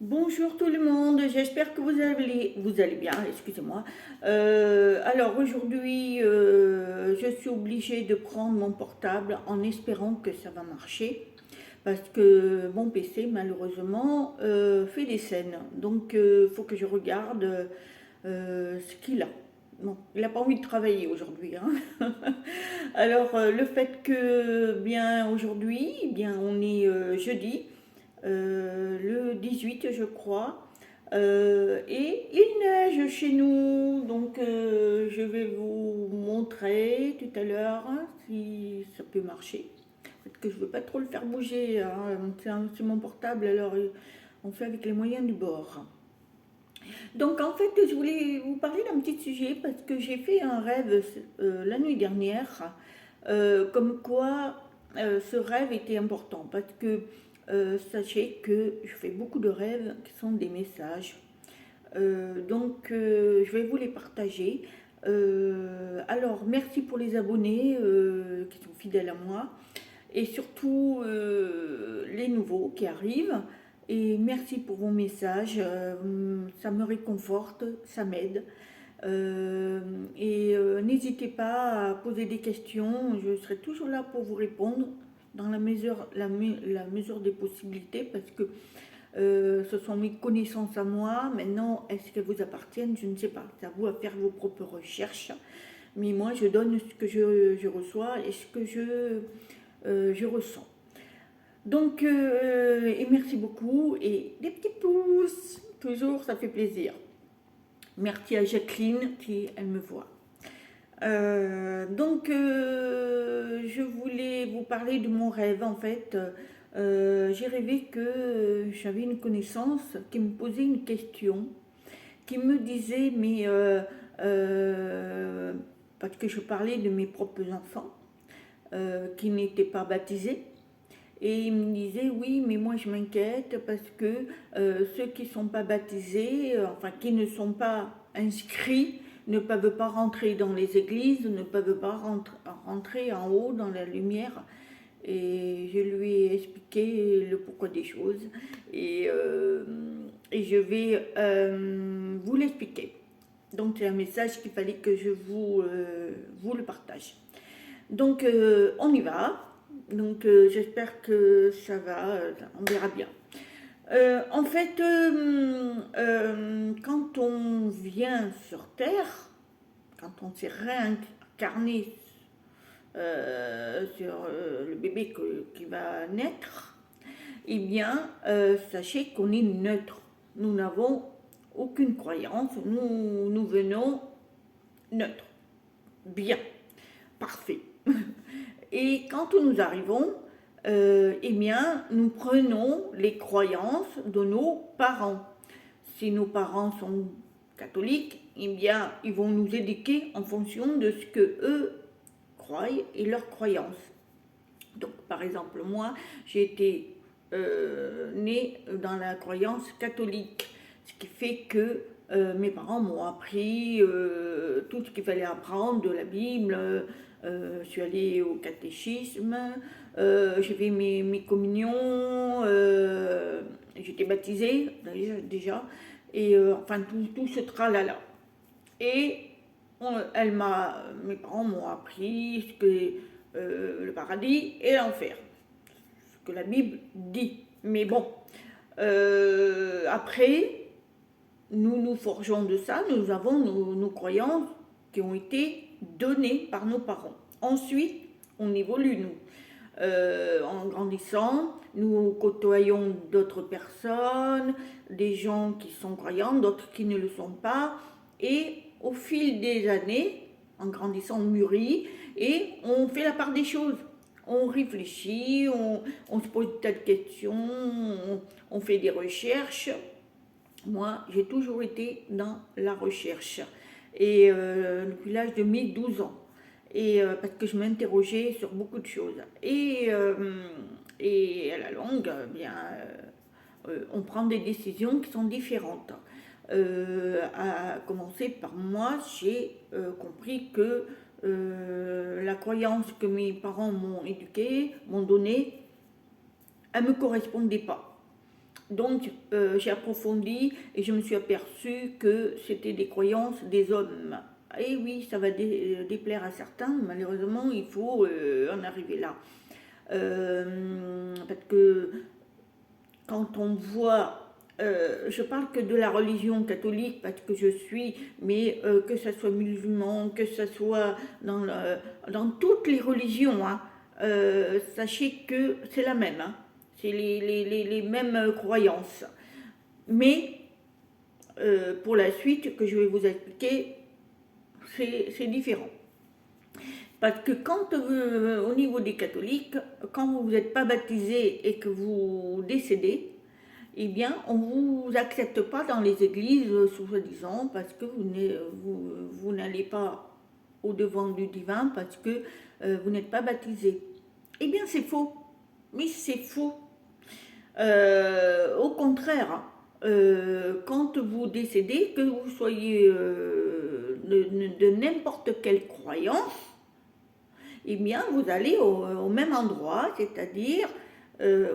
Bonjour tout le monde, j'espère que vous allez bien, excusez-moi. Alors aujourd'hui, je suis obligée de prendre mon portable en espérant que ça va marcher parce que mon PC malheureusement fait des scènes. Donc il faut que je regarde ce qu'il a. Bon, il n'a pas envie de travailler aujourd'hui, hein. Alors le fait que bien aujourd'hui, eh bien on est jeudi le 18 je crois. Et il neige chez nous, donc je vais vous montrer tout à l'heure hein, si ça peut marcher. Parce que je ne veux pas trop le faire bouger, hein. C'est mon portable, alors on fait avec les moyens du bord. Donc en fait, je voulais vous parler d'un petit sujet parce que j'ai fait un rêve la nuit dernière, comme quoi ce rêve était important parce que sachez que je fais beaucoup de rêves qui sont des messages. Donc je vais vous les partager. Alors merci pour les abonnés qui sont fidèles à moi et surtout les nouveaux qui arrivent. Et merci pour vos messages, ça me réconforte, ça m'aide. N'hésitez pas à poser des questions, je serai toujours là pour vous répondre dans la mesure des possibilités parce que ce sont mes connaissances à moi. Maintenant, est-ce qu'elles vous appartiennent? Je ne sais pas. C'est à vous à faire vos propres recherches. Mais moi, je donne ce que je reçois et ce que je ressens. Donc, et merci beaucoup. Et des petits pouces, toujours, ça fait plaisir. Merci à Jacqueline qui, elle me voit. Je voulais vous parler de mon rêve. En fait, j'ai rêvé que j'avais une connaissance qui me posait une question, qui me disait, parce que je parlais de mes propres enfants, qui n'étaient pas baptisés, et il me disait, oui, mais moi je m'inquiète parce que ceux qui ne sont pas baptisés, enfin qui ne sont pas inscrits, ne peuvent pas rentrer dans les églises, ne peuvent pas rentrer en haut dans la lumière. Et je lui ai expliqué le pourquoi des choses. Et, euh, et je vais vous l'expliquer. Donc c'est un message qu'il fallait que je vous le partage. Donc on y va. Donc j'espère que ça va, on verra bien. En fait, quand on vient sur Terre, quand on s'est réincarné sur le bébé qui va naître, eh bien, sachez qu'on est neutre. Nous n'avons aucune croyance, nous venons neutre. Bien, parfait. Et quand nous arrivons, eh bien, nous prenons les croyances de nos parents. Si nos parents sont catholiques, eh bien, ils vont nous éduquer en fonction de ce que eux croient et leurs croyances. Donc, par exemple, moi, j'ai été née dans la croyance catholique, ce qui fait que mes parents m'ont appris tout ce qu'il fallait apprendre de la Bible. Je suis allée au catéchisme, j'ai fait mes communions, j'étais baptisée déjà, et enfin tout ce tralala. Et mes parents m'ont appris ce que le paradis et l'enfer, ce que la Bible dit. Mais bon, après, nous nous forgeons de ça, nous avons nos croyances qui ont été données par nos parents. Ensuite, on évolue, nous. En grandissant, nous côtoyons d'autres personnes, des gens qui sont croyants, d'autres qui ne le sont pas. Et au fil des années, en grandissant, on mûrit et on fait la part des choses. On réfléchit, on se pose tas de questions, on fait des recherches. Moi, j'ai toujours été dans la recherche. Et depuis l'âge de mes 12 ans. Et parce que je m'interrogeais sur beaucoup de choses. Et à la longue, bien, on prend des décisions qui sont différentes. À commencer par moi, j'ai compris que la croyance que mes parents m'ont éduquée, m'ont donnée, elle ne me correspondait pas. Donc, j'ai approfondi et je me suis aperçue que c'était des croyances des hommes. Et oui, ça va déplaire à certains, malheureusement, il faut en arriver là. Parce que quand on voit, je parle que de la religion catholique parce que je suis, mais que ce soit musulman, que ce soit dans toutes les religions, hein, sachez que c'est la même, hein, c'est les mêmes croyances. Mais pour la suite que je vais vous expliquer, c'est différent. Parce que quand au niveau des catholiques, quand vous n'êtes pas baptisé et que vous décédez, eh bien, on ne vous accepte pas dans les églises, soi-disant, parce que vous n'allez pas au devant du divin, parce que vous n'êtes pas baptisé. Eh bien, c'est faux. Mais c'est faux. Au contraire, quand vous décédez, que vous soyez de n'importe quelle croyance, eh bien, vous allez au même endroit, c'est-à-dire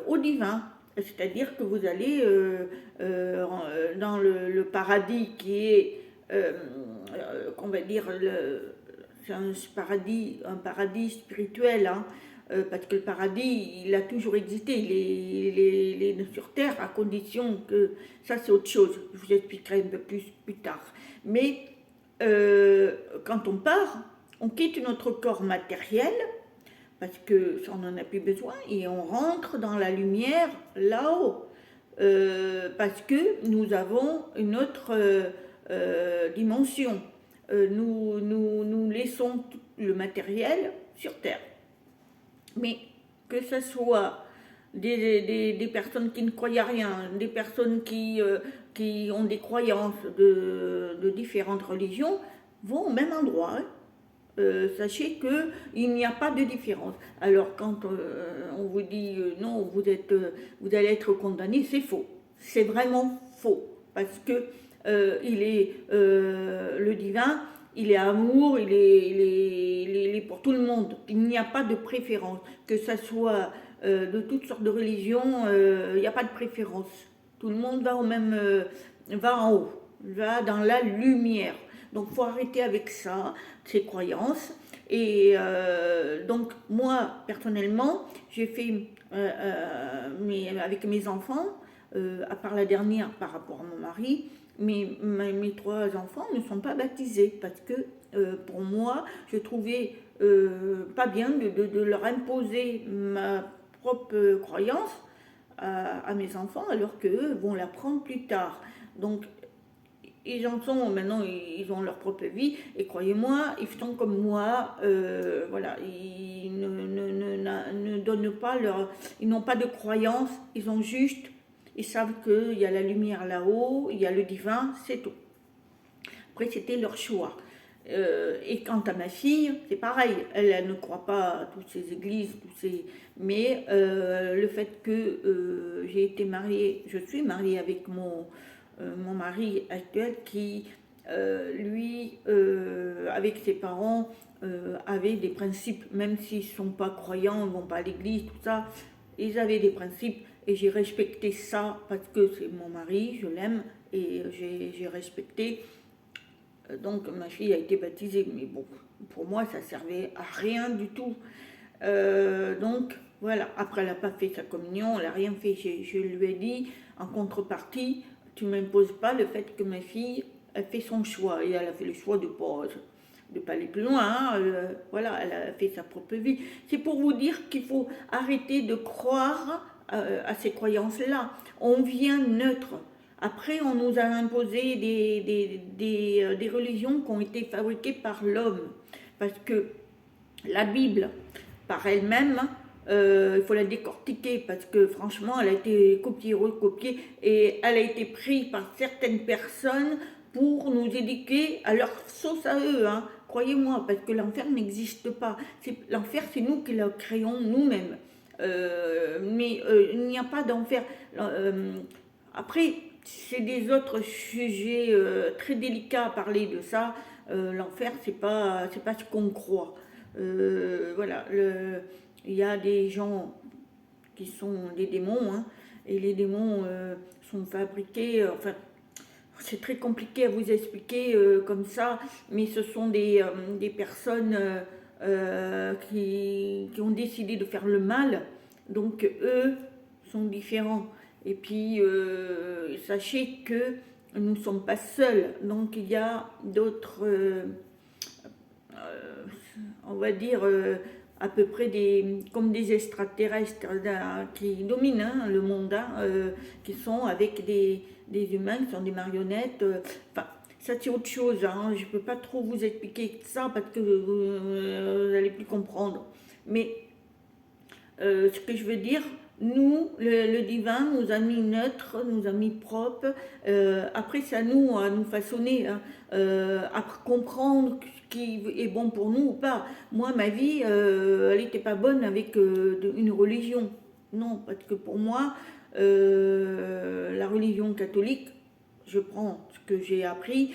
au divin. C'est-à-dire que vous allez dans le paradis qui est, on va dire, c'est un paradis spirituel, hein, parce que le paradis, il a toujours existé, il est sur Terre, à condition que, ça c'est autre chose, je vous expliquerai un peu plus tard. Mais quand on part, on quitte notre corps matériel, parce que ça, on n'en a plus besoin, et on rentre dans la lumière là-haut, parce que nous avons une autre dimension. Nous laissons tout le matériel sur Terre. Mais que ce soit des personnes qui ne croient à rien, des personnes qui ont des croyances de différentes religions, vont au même endroit, hein. Sachez qu'il n'y a pas de différence. Alors quand on vous dit non, vous allez être condamné, c'est faux. C'est vraiment faux. Parce que le divin, il est amour, il est pour tout le monde. Il n'y a pas de préférence. Que ça soit de toutes sortes de religions, il n'y a pas de préférence. Tout le monde va en haut, va dans la lumière. Donc il faut arrêter avec ça, ces croyances. Et donc moi, personnellement, j'ai fait avec mes enfants, à part la dernière par rapport à mon mari, mes trois enfants ne sont pas baptisés parce que pour moi, je trouvais pas bien de leur imposer ma propre croyance à mes enfants alors qu'eux vont l'apprendre plus tard. Donc ils en sont maintenant, ils ont leur propre vie et croyez-moi, ils sont comme moi, voilà, ils ne donnent pas ils n'ont pas de croyance, ils savent qu'il y a la lumière là-haut, il y a le divin, c'est tout. Après c'était leur choix. Et quant à ma fille, c'est pareil, elle ne croit pas à toutes ces églises, mais le fait que je suis mariée avec mon mari actuel qui, lui, avec ses parents, avait des principes, même s'ils ne sont pas croyants, ils ne vont pas à l'église, tout ça, ils avaient des principes et j'ai respecté ça parce que c'est mon mari, je l'aime et j'ai respecté. Donc ma fille a été baptisée, mais bon, pour moi ça servait à rien du tout. Donc voilà, après elle n'a pas fait sa communion, elle n'a rien fait. Je lui ai dit en contrepartie, tu ne m'imposes pas le fait que ma fille a fait son choix et elle a fait le choix de pas aller plus loin, hein. Voilà, elle a fait sa propre vie. C'est pour vous dire qu'il faut arrêter de croire à ces croyances-là. On vient neutre. Après, on nous a imposé des religions qui ont été fabriquées par l'homme. Parce que la Bible, par elle-même, il faut la décortiquer parce que franchement, elle a été copiée, recopiée et elle a été prise par certaines personnes pour nous éduquer à leur sauce à eux, hein. Croyez-moi, parce que l'enfer n'existe pas. L'enfer, c'est nous qui le créons nous-mêmes. Mais il n'y a pas d'enfer. Après, c'est des autres sujets très délicats à parler de ça. L'enfer, c'est pas ce qu'on croit. Voilà, il y a des gens qui sont des démons, hein, et les démons sont fabriqués, enfin, c'est très compliqué à vous expliquer comme ça, mais ce sont des personnes qui ont décidé de faire le mal, donc eux sont différents. Et puis, sachez que nous ne sommes pas seuls, donc il y a d'autres, on va dire, à peu près comme des extraterrestres qui dominent le monde, qui sont avec des humains, qui sont des marionnettes. Enfin, ça c'est autre chose, hein. Je ne peux pas trop vous expliquer ça parce que vous n'allez plus comprendre. Mais ce que je veux dire, nous, le divin nous a mis neutre, nous a mis propre. Après, c'est à nous façonner, hein, à comprendre ce qui est bon pour nous ou pas. Moi, ma vie, elle n'était pas bonne avec une religion. Non, parce que pour moi, la religion catholique, je prends ce que j'ai appris,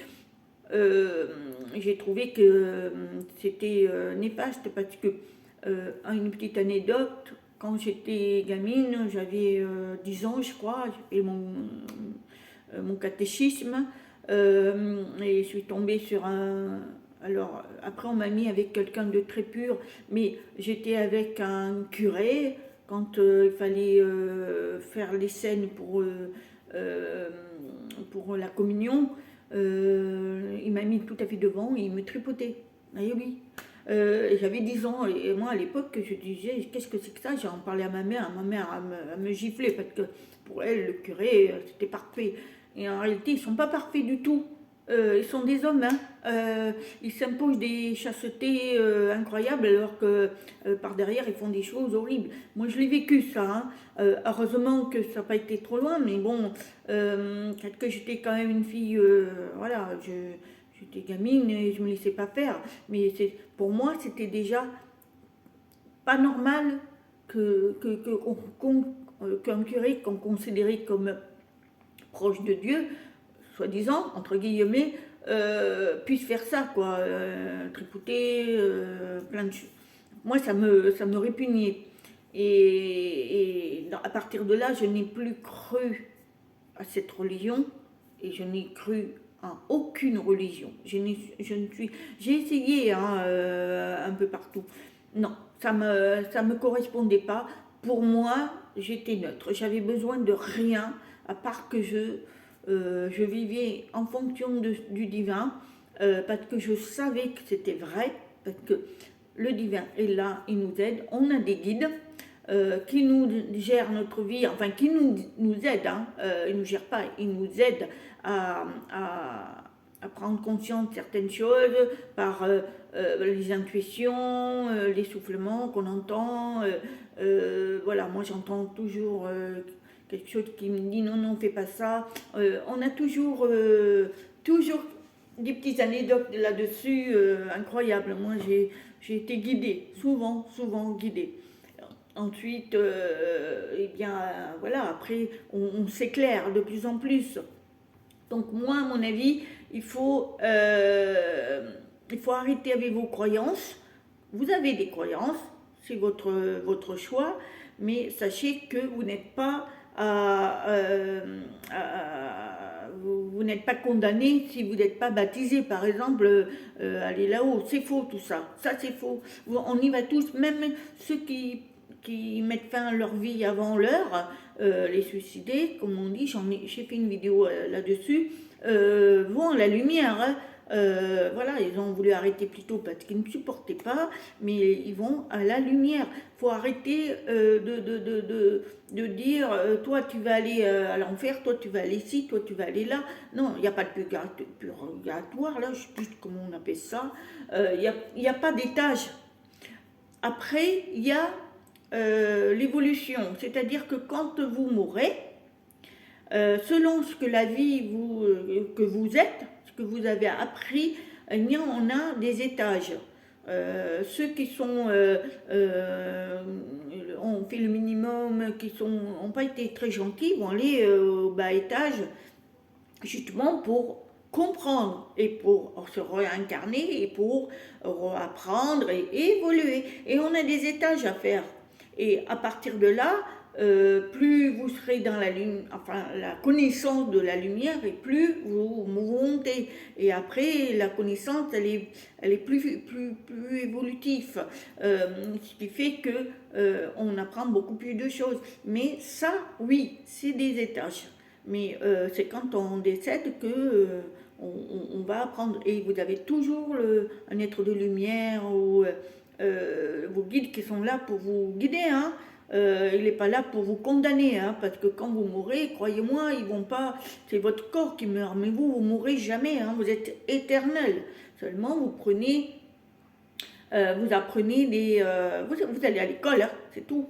j'ai trouvé que c'était néfaste parce que, une petite anecdote, quand j'étais gamine, j'avais 10 ans je crois, j'ai fait mon catéchisme et je suis tombée sur un... Alors après on m'a mis avec quelqu'un de très pur, mais j'étais avec un curé quand il fallait faire les scènes pour la communion. Il m'a mis tout à fait devant et il me tripotait. Ah oui. J'avais 10 ans et moi à l'époque je disais qu'est-ce que c'est que ça, j'en parlais à ma mère elle me giflait parce que pour elle le curé c'était parfait et en réalité ils sont pas parfaits du tout. Ils sont des hommes, hein. Ils s'imposent des chastetés incroyables alors que par derrière ils font des choses horribles. Moi je l'ai vécu ça, hein. Heureusement que ça n'a pas été trop loin, mais bon, peut-être que j'étais quand même une fille, voilà, j'étais gamine et je me laissais pas faire. Mais pour moi c'était déjà pas normal qu'un curé qu'on considérait comme proche de Dieu, soi-disant, entre guillemets, puisse faire ça, quoi, tripoter, plein de choses. Moi, ça me répugnait. À partir de là, je n'ai plus cru à cette religion et je n'ai cru à aucune religion. Je ne suis, j'ai essayé hein, un peu partout. Non, ça me correspondait pas. Pour moi, j'étais neutre. J'avais besoin de rien à part que je vivais en fonction du divin parce que je savais que c'était vrai, parce que le divin est là, il nous aide. On a des guides qui nous gèrent notre vie, enfin qui nous aident, hein, ils ne nous gèrent pas, ils nous aident à prendre conscience de certaines choses par les intuitions, les soufflements qu'on entend. Voilà, moi j'entends toujours quelque chose qui me dit non, non, fais pas ça. On a toujours des petites anecdotes là-dessus incroyables. Moi j'ai été guidée, souvent guidée. Ensuite, eh bien, voilà, après, on s'éclaire de plus en plus. Donc moi, à mon avis, il faut arrêter avec vos croyances. Vous avez des croyances, c'est votre choix, mais sachez que vous n'êtes pas vous n'êtes pas condamné si vous n'êtes pas baptisé, par exemple, aller là-haut. C'est faux tout ça, c'est faux. On y va tous, même ceux qui mettent fin à leur vie avant l'heure, les suicidés, comme on dit, j'ai fait une vidéo là-dessus, vont à la lumière, hein. Voilà, ils ont voulu arrêter plus tôt parce qu'ils ne supportaient pas, mais ils vont à la lumière. Il faut arrêter de dire toi tu vas aller à l'enfer, toi tu vas aller ici, toi tu vas aller là. Non, il n'y a pas de purgatoire, là, je ne sais plus comment on appelle ça. Il n'y a pas d'étage. Après, il y a l'évolution, c'est-à-dire que quand vous mourrez, selon ce que la vie que vous êtes, ce que vous avez appris, on a des étages. Ceux qui ont fait le minimum, qui n'ont pas été très gentils, vont aller au bas étage, justement pour comprendre et pour se réincarner et pour apprendre et évoluer. Et on a des étages à faire. Et à partir de là, plus vous serez dans la connaissance de la lumière et plus vous montez. Et après, la connaissance, elle est plus évolutive. Ce qui fait que on apprend beaucoup plus de choses. Mais ça, oui, c'est des étages. Mais c'est quand on décède que on va apprendre. Et vous avez toujours un être de lumière ou vos guides qui sont là pour vous guider, hein. Il n'est pas là pour vous condamner, hein, parce que quand vous mourrez, croyez-moi, ils vont pas. C'est votre corps qui meurt, mais vous mourrez jamais, hein, vous êtes éternel. Seulement, vous apprenez vous allez à l'école, hein, c'est tout.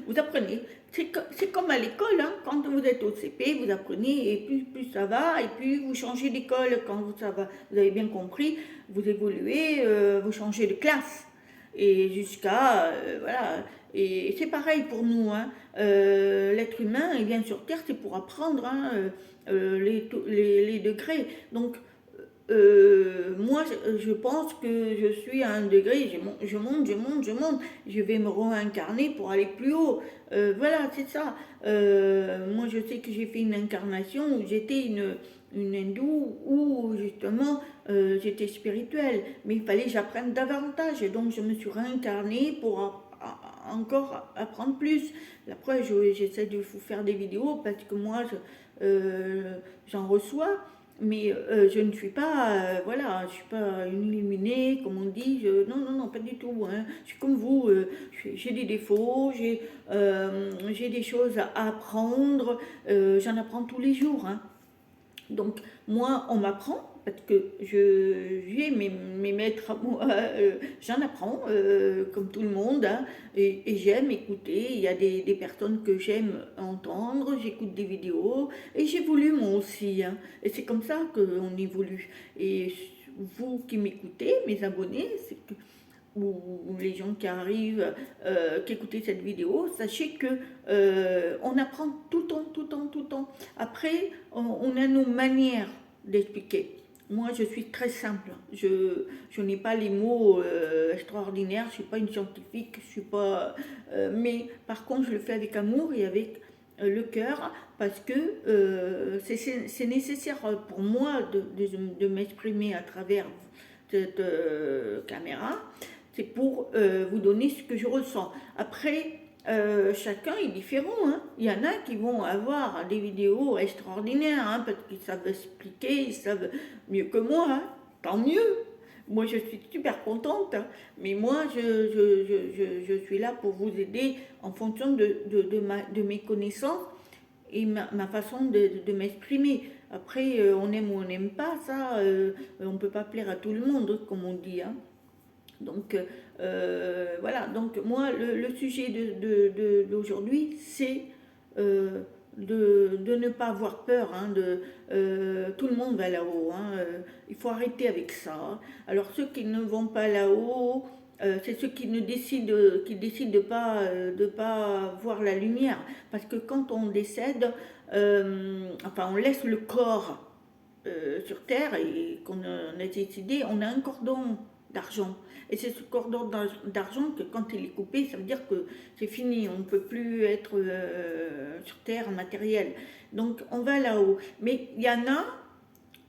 Vous apprenez. C'est comme à l'école, hein, quand vous êtes au CP, vous apprenez, et plus ça va, et puis vous changez d'école quand ça va. Vous avez bien compris, vous évoluez, vous changez de classe. Et jusqu'à, voilà, et c'est pareil pour nous, hein. L'être humain, il vient sur Terre, c'est pour apprendre, hein, les degrés. Donc, moi, je pense que je suis à un degré, je monte, je vais me réincarner pour aller plus haut. Voilà, c'est ça. Moi, je sais que j'ai fait une incarnation où j'étais une hindoue où justement j'étais spirituelle, mais il fallait que j'apprenne davantage. Et donc, je me suis réincarnée pour encore apprendre plus. Après, j'essaie de vous faire des vidéos parce que moi, j'en reçois. Mais je ne suis pas, voilà, je suis pas une illuminée, comme on dit. Non, non, non, pas du tout, hein. Je suis comme vous. J'ai des défauts, j'ai des choses à apprendre. J'en apprends tous les jours, hein. Donc, moi, on m'apprend, parce que j'ai mes maîtres à moi, j'en apprends, comme tout le monde, hein, et j'aime écouter. Il y a des personnes que j'aime entendre, j'écoute des vidéos, et j'évolue moi aussi, hein, et c'est comme ça qu'on évolue. Et vous qui m'écoutez, mes abonnés, ou les gens qui arrivent, qui écoutent cette vidéo, sachez que on apprend tout le temps, tout le temps, tout le temps. Après, on a nos manières d'expliquer. Moi, je suis très simple. Je n'ai pas les mots extraordinaires. Je suis pas une scientifique. Je suis pas. Mais par contre, je le fais avec amour et avec le cœur parce que c'est nécessaire pour moi de m'exprimer à travers cette caméra. C'est pour vous donner ce que je ressens. Après, chacun est différent, hein. Il y en a qui vont avoir des vidéos extraordinaires, hein, parce qu'ils savent expliquer, ils savent mieux que moi, hein. Tant mieux. Moi, je suis super contente, hein. Mais moi, je suis là pour vous aider en fonction de mes connaissances et ma façon de m'exprimer. Après, on aime ou on n'aime pas, ça, on ne peut pas plaire à tout le monde, comme on dit, hein. Donc voilà, donc moi le sujet d'aujourd'hui c'est de ne pas avoir peur, hein, tout le monde va là-haut, hein, il faut arrêter avec ça. Alors ceux qui ne vont pas là-haut, c'est ceux qui décident de pas voir la lumière, parce que quand on décède, enfin on laisse le corps sur Terre et qu'on a décidé, on a un cordon d'argent. Et c'est ce cordon d'argent que quand il est coupé, ça veut dire que c'est fini, on ne peut plus être sur Terre matériel. Donc on va là-haut. Mais il y en a,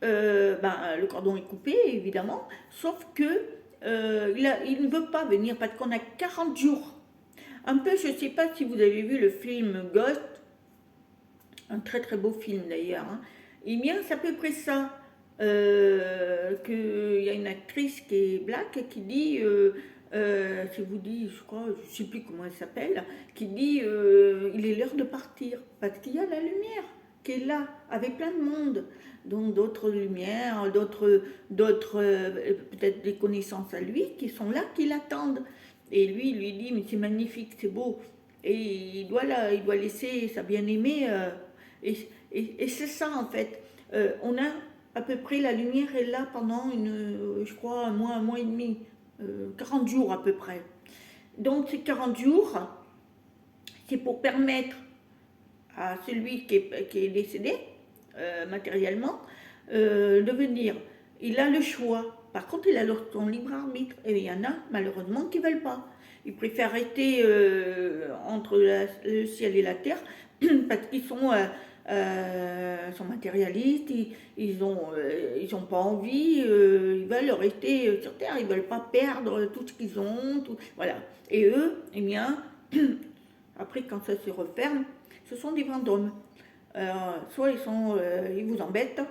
le cordon est coupé évidemment, sauf que il ne veut pas venir parce qu'on a 40 jours. Un peu, je ne sais pas si vous avez vu le film Ghost, un très très beau film d'ailleurs, hein. Eh bien, c'est à peu près ça. Qu'il y a une actrice qui est black qui dit, je vous dis, je crois, je ne sais plus comment elle s'appelle, qui dit il est l'heure de partir parce qu'il y a la lumière qui est là avec plein de monde, donc d'autres lumières, d'autres peut-être des connaissances à lui qui sont là, qui l'attendent. Et lui, il lui dit mais c'est magnifique, c'est beau, et il doit laisser sa bien-aimée. Et c'est ça en fait. On a à peu près, la lumière est là pendant je crois, un mois et demi, 40 jours à peu près. Donc ces 40 jours, c'est pour permettre à celui qui est décédé matériellement de venir. Il a le choix. Par contre, il a son libre arbitre. Et il y en a, malheureusement, qui ne veulent pas. Ils préfèrent rester entre le ciel et la terre parce qu'ils sont matérialistes, ils ont pas envie, ils veulent rester sur terre, ils veulent pas perdre tout ce qu'ils ont, voilà. Et eux, eh bien, après quand ça se referme, ce sont des fantômes. Soit ils vous embêtent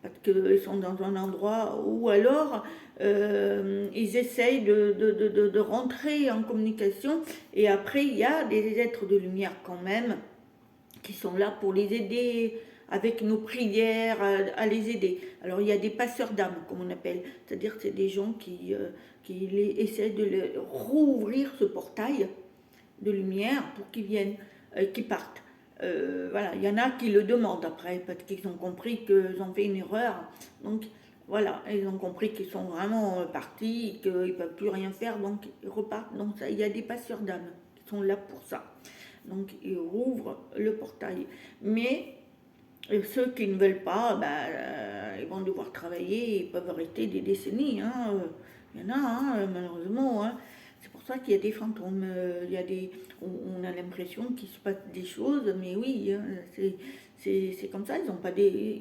parce qu'ils sont dans un endroit, ou alors ils essayent de rentrer en communication, et après il y a des êtres de lumière quand même qui sont là pour les aider avec nos prières, à les aider. Alors il y a des passeurs d'âme, comme on appelle, c'est-à-dire que c'est des gens qui essaient de rouvrir ce portail de lumière pour qu'ils viennent, qu'ils partent. Voilà, il y en a qui le demandent après, parce qu'ils ont compris qu'ils ont fait une erreur. Donc voilà, ils ont compris qu'ils sont vraiment partis, qu'ils ne peuvent plus rien faire, donc ils repartent. Donc ça, il y a des passeurs d'âme qui sont là pour ça. Donc ils rouvrent le portail. Mais ceux qui ne veulent pas, ils vont devoir travailler, ils peuvent rester des décennies. Hein. Il y en a, hein, malheureusement. Hein. C'est pour ça qu'il y a des fantômes. On a l'impression qu'il se passe des choses, mais oui, hein, c'est comme ça, ils ne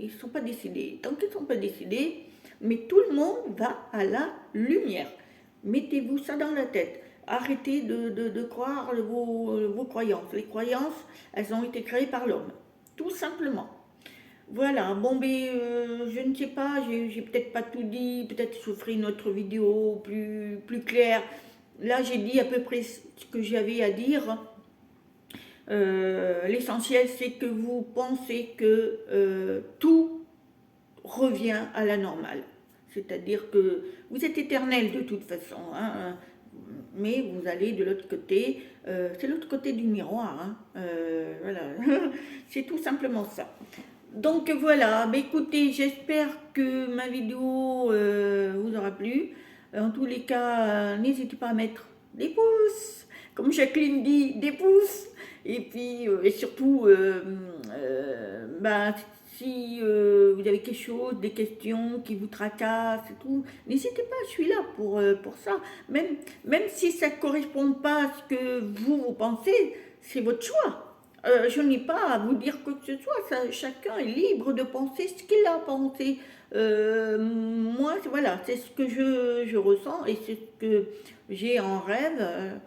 sont pas décidés. Tant qu'ils ne sont pas décidés, mais tout le monde va à la lumière. Mettez-vous ça dans la tête. Arrêtez de croire vos croyances. Les croyances, elles ont été créées par l'homme, tout simplement. Voilà, bon, je ne sais pas, j'ai peut-être pas tout dit, peut-être je ferai une autre vidéo plus claire. Là, j'ai dit à peu près ce que j'avais à dire. L'essentiel, c'est que vous pensez que tout revient à la normale. C'est-à-dire que vous êtes éternel de toute façon, hein, mais vous allez de l'autre côté, c'est l'autre côté du miroir, hein, voilà, c'est tout simplement ça. Donc voilà, écoutez, j'espère que ma vidéo vous aura plu. En tous les cas, n'hésitez pas à mettre des pouces, comme Jacqueline dit, des pouces. Et puis, et surtout, si vous avez quelque chose, des questions qui vous tracassent et tout, n'hésitez pas, je suis là pour ça. Même si ça ne correspond pas à ce que vous pensez, c'est votre choix. Je n'ai pas à vous dire quoi que ce soit, chacun est libre de penser ce qu'il a pensé. Moi, voilà, c'est ce que je ressens et c'est ce que j'ai en rêve.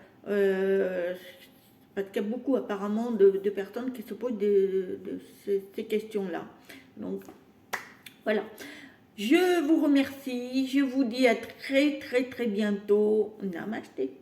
Parce qu'il y a beaucoup apparemment de personnes qui se posent ces questions-là. Donc, voilà. Je vous remercie, je vous dis à très très très bientôt. Namasté.